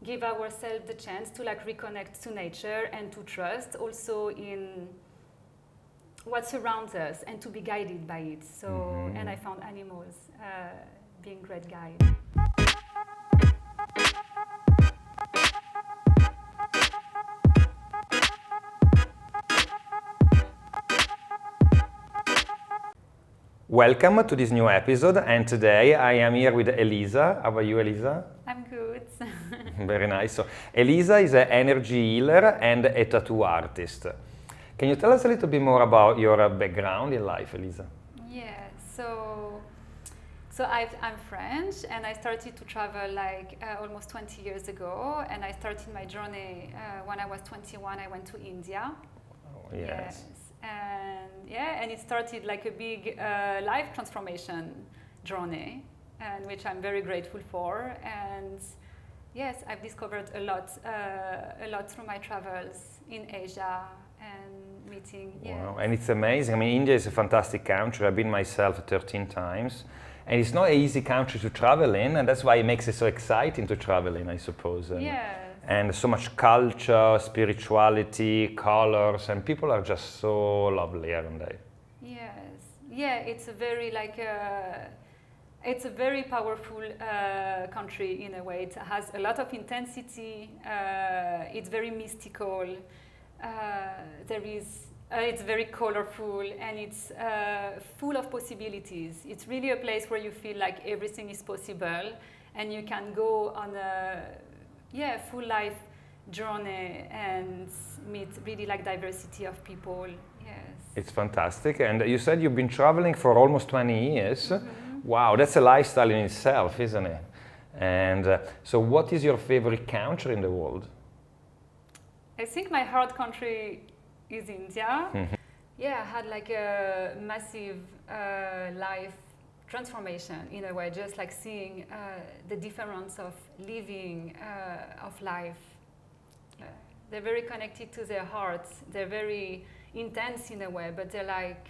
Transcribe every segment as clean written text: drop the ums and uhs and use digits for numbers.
give ourselves the chance to like reconnect to nature and to trust also in what surrounds us and to be guided by it. So, and I found animals being great guides. Welcome to this new episode, and today I am here with Elisa. How are you, Elisa? I'm good. Very nice. So, Elisa is an energy healer and a tattoo artist. Can you tell us a little bit more about your background in life, Elisa? Yeah, so I'm French, and I started to travel like almost 20 years ago, and I started my journey when I was 21. I went to India. Oh, yes. And it started like a big life transformation journey, and which I'm very grateful for. And yes, I've discovered a lot through my travels in Asia and meeting. Wow, and it's amazing. I mean, India is a fantastic country. I've been myself 13 times, and it's not an easy country to travel in, and that's why it makes it so exciting to travel in, I suppose. And so much culture, spirituality, colors, and people are just so lovely, aren't they? Yes, yeah, it's a very it's a very powerful country in a way. It has a lot of intensity. It's very mystical. It's very colorful, and it's full of possibilities. It's really a place where you feel like everything is possible, and you can go on a full life journey and meet really like diversity of people. Yes. It's fantastic. And you said you've been traveling for almost 20 years. Mm-hmm. Wow, that's a lifestyle in itself, isn't it? And so what is your favorite country in the world? I think my heart country is India. Mm-hmm. Yeah, I had like a massive life transformation in a way, just like seeing the difference of living, of life. They're very connected to their hearts. They're very intense in a way, but they're like,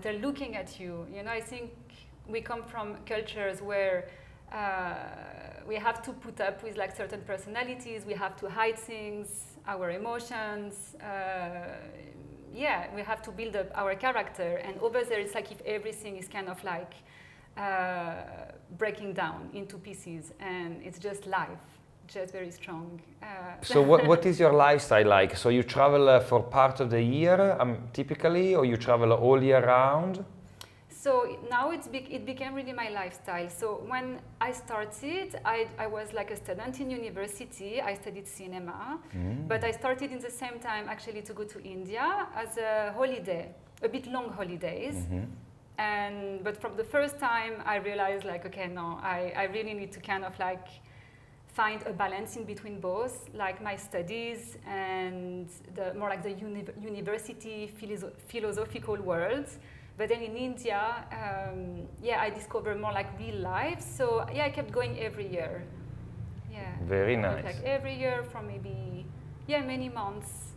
they're looking at you. You know, I think we come from cultures where we have to put up with like certain personalities. We have to hide things, our emotions. We have to build up our character, and over there it's like if everything is kind of like breaking down into pieces, and it's just life, just very strong. So what is your lifestyle like? So you travel for part of the year typically, or you travel all year round? So now it became really my lifestyle. So when I started, I was like a student in university. I studied cinema, but I started in the same time actually to go to India as a holiday, a bit long holidays. But from the first time I realized like, okay, no, I really need to kind of like find a balance in between both, like my studies and the more like the university philosophical world. But then in India, I discovered more like real life. So I kept going every year. Yeah. Very nice. Like every year for maybe many months,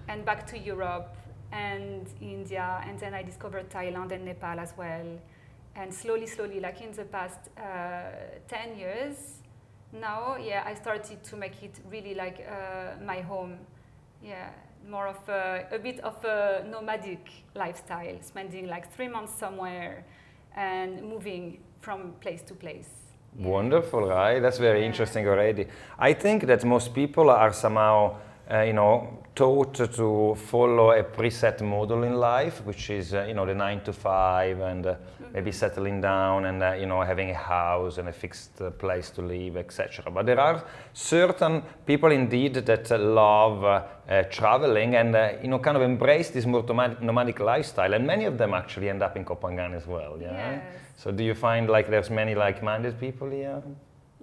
and back to Europe and India, and then I discovered Thailand and Nepal as well. And slowly, like in the past 10 years, now I started to make it really like my home. Yeah. More of a bit of a nomadic lifestyle, spending like 3 months somewhere and moving from place to place. Wonderful, right? That's very interesting already. I think that most people are somehow, taught to follow a preset model in life, which is, the 9 to 5 and maybe settling down and, having a house and a fixed place to live, etc. But there are certain people indeed that love traveling and, kind of embrace this more nomadic lifestyle. And many of them actually end up in Phangan as well, yeah? Yes. So do you find like there's many like-minded people here?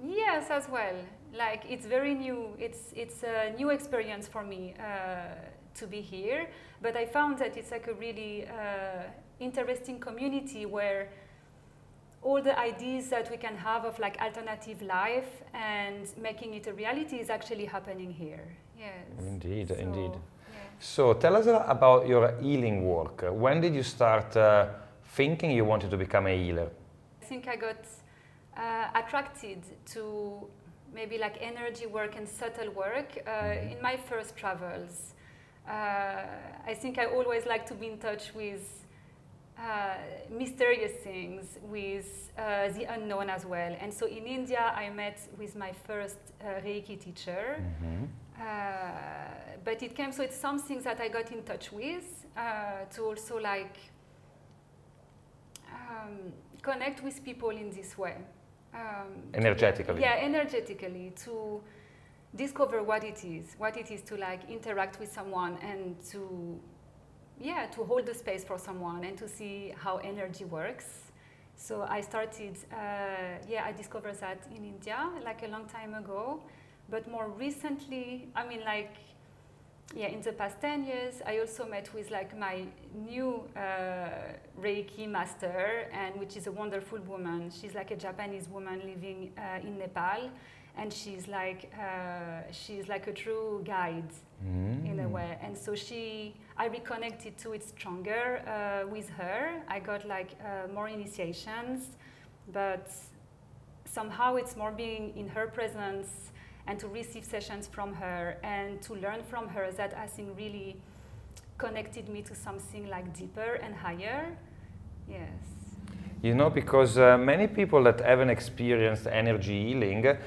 Yes, as well. Like it's very new. It's a new experience for me to be here. But I found that it's like a really interesting community where all the ideas that we can have of like alternative life and making it a reality is actually happening here. Yes. Indeed, indeed. Yeah. So tell us about your healing work. When did you start thinking you wanted to become a healer? I think I got attracted to maybe like energy work and subtle work in my first travels. I think I always like to be in touch with mysterious things, with the unknown as well. And so in India, I met with my first Reiki teacher. But it came, so it's something that I got in touch with to also like connect with people in this way. Energetically. Yeah, energetically, to discover what it is to like interact with someone and to hold the space for someone and to see how energy works. So I started, I discovered that in India like a long time ago, but more recently, I mean like, in the past 10 years, I also met with like my new Reiki master, and which is a wonderful woman. She's like a Japanese woman living in Nepal, and she's like a true guide in a way. And so I reconnected to it stronger with her. I got like more initiations, but somehow it's more being in her presence and to receive sessions from her and to learn from her that I think really connected me to something like deeper and higher. Yes. You know, because many people that haven't experienced energy healing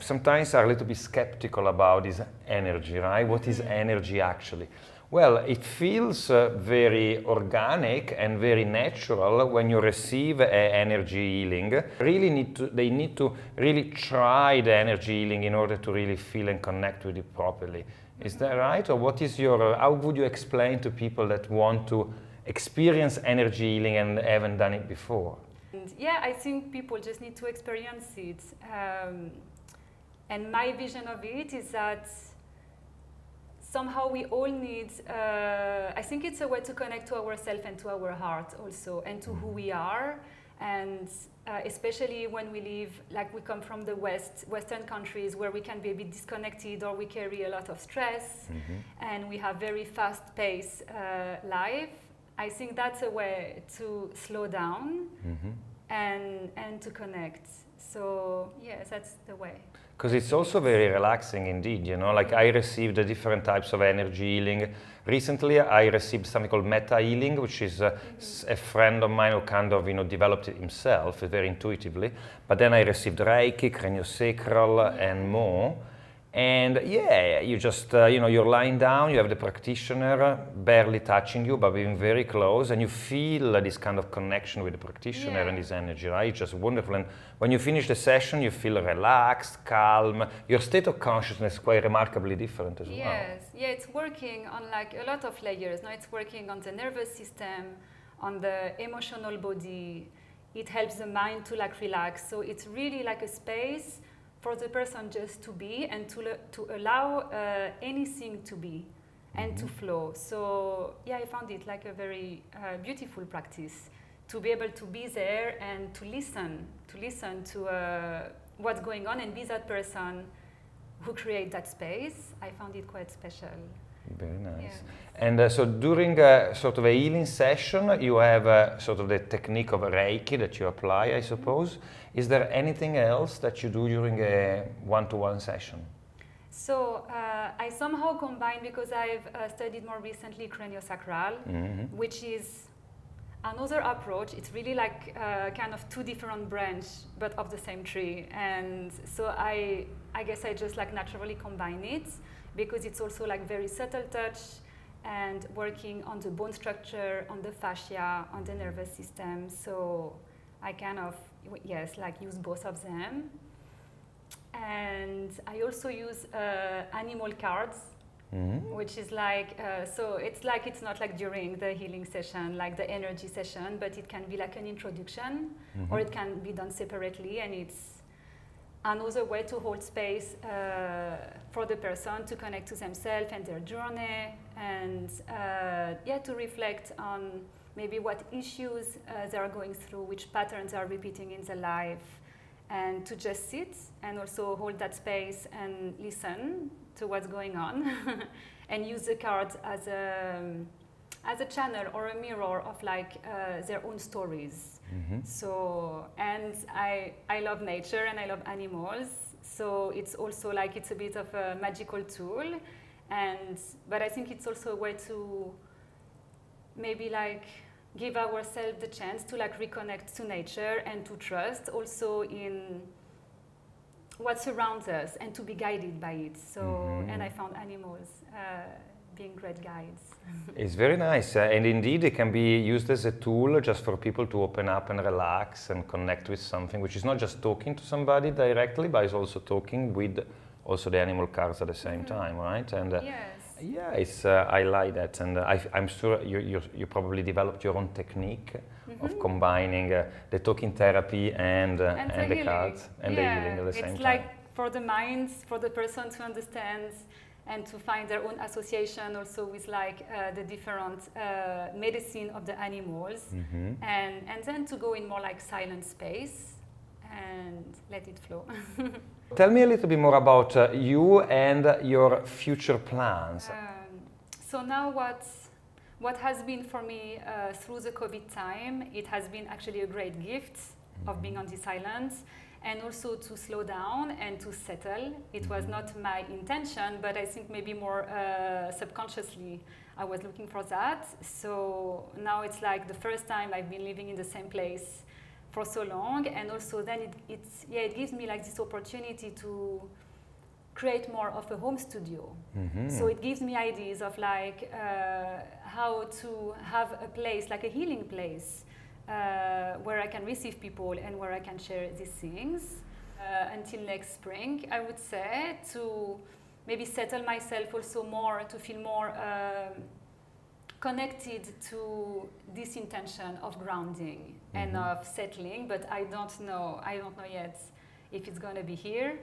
sometimes are a little bit skeptical about this energy, right? What is energy actually? Well, it feels very organic and very natural when you receive energy healing. They need to really try the energy healing in order to really feel and connect with it properly. Is that right? Or what is how would you explain to people that want to experience energy healing and haven't done it before? And I think people just need to experience it. And my vision of it is that somehow we all need, I think it's a way to connect to ourselves and to our heart also, and to who we are. And especially when we live, like we come from the Western countries where we can be a bit disconnected or we carry a lot of stress and we have very fast-paced life. I think that's a way to slow down and to connect. So yes, that's the way. Because it's also very relaxing indeed, you know, like I received different types of energy healing. Recently I received something called meta healing, which is a friend of mine who kind of, developed it himself very intuitively. But then I received Reiki, Craniosacral and more. And you just, you're lying down, you have the practitioner barely touching you, but being very close, and you feel this kind of connection with the practitioner and this energy, right? It's just wonderful. And when you finish the session, you feel relaxed, calm. Your state of consciousness is quite remarkably different as well. Yes, it's working on like a lot of layers. Now it's working on the nervous system, on the emotional body. It helps the mind to like relax. So it's really like a space for the person just to be and to allow anything to be and to flow. So I found it like a very beautiful practice to be able to be there and to listen to what's going on and be that person who create that space. I found it quite special. Very nice. Yeah. And so during sort of a healing session, you have sort of the technique of Reiki that you apply, I suppose. Is there anything else that you do during a one-to-one session? So I somehow combine, because I've studied more recently Craniosacral, which is another approach. It's really like kind of two different branches, but of the same tree. And so I guess I just like naturally combine it, because it's also like very subtle touch and working on the bone structure, on the fascia, on the nervous system. So I kind of, like use both of them. And I also use animal cards, which is like, so it's like, it's not like during the healing session, like the energy session, but it can be like an introduction, or it can be done separately, and it's another way to hold space for the person to connect to themselves and their journey, and to reflect on maybe what issues they are going through, which patterns are repeating in their life, and to just sit and also hold that space and listen to what's going on and use the cards as a channel or a mirror of like their own stories. So, and I love nature and I love animals, So it's also like it's a bit of a magical tool, but I think it's also a way to maybe like give ourselves the chance to like reconnect to nature and to trust also in what surrounds us and to be guided by it. So, and I found animals being great guides. It's very nice, and indeed it can be used as a tool just for people to open up and relax and connect with something, which is not just talking to somebody directly, but it's also talking with also the animal cards at the same time, right? And yes. yeah, it's I like that, and I'm sure you probably developed your own technique of combining the talking therapy and the cards and the healing at the same time. It's like for the mind, for the person to understand and to find their own association also with like the different medicine of the animals, and then to go in more like silent space and let it flow. Tell me a little bit more about you and your future plans. So now what has been for me through the COVID time, it has been actually a great gift of being on this island, and also to slow down and to settle. It was not my intention, but I think maybe more subconsciously I was looking for that. So now it's like the first time I've been living in the same place for so long, and also then it gives me like this opportunity to create more of a home studio. So it gives me ideas of like how to have a place, like a healing place, where I can receive people and where I can share these things until next spring, I would say, to maybe settle myself also more, to feel more connected to this intention of grounding and of settling, but I don't know yet if it's going to be here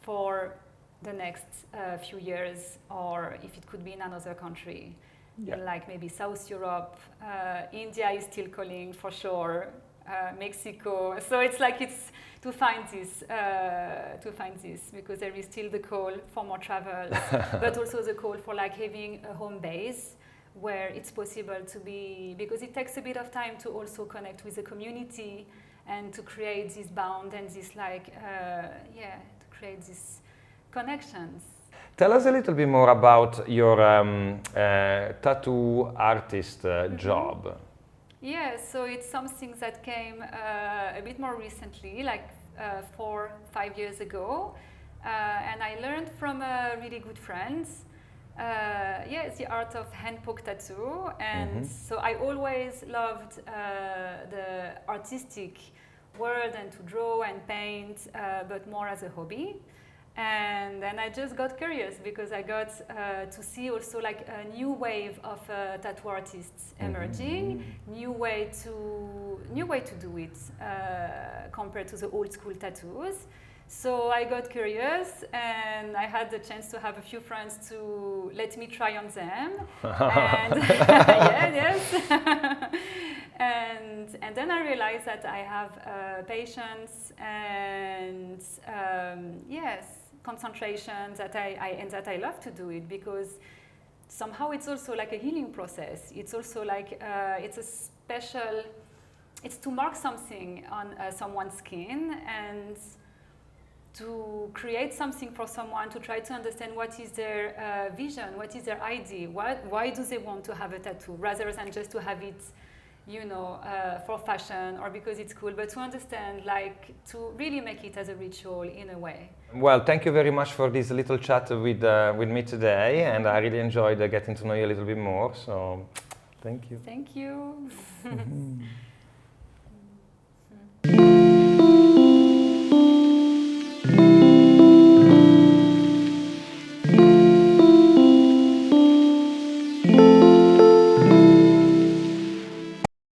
for the next few years, or if it could be in another country. Yeah. Like maybe South Europe, India is still calling for sure, Mexico. So it's like it's to find this because there is still the call for more travel, but also the call for like having a home base where it's possible to be, because it takes a bit of time to also connect with the community and to create this bond and this like, to create these connections. Tell us a little bit more about your tattoo artist job. Yeah, so it's something that came a bit more recently, like 4-5 years ago, and I learned from a really good friend. It's the art of handpoke tattoo, and so I always loved the artistic world and to draw and paint, but more as a hobby. And then I just got curious because I got to see also like a new wave of tattoo artists emerging, new way to do it compared to the old school tattoos. So I got curious, and I had the chance to have a few friends to let me try on them. And and then I realized that I have patience and concentration that I love to do it, because somehow it's also like a healing process. It's also like it's to mark something on someone's skin and to create something for someone, to try to understand what is their vision, what is their idea, why do they want to have a tattoo, rather than just to have it, for fashion or because it's cool, but to understand, like, to really make it as a ritual in a way. Well, thank you very much for this little chat with me today, and I really enjoyed getting to know you a little bit more, so thank you. Thank you.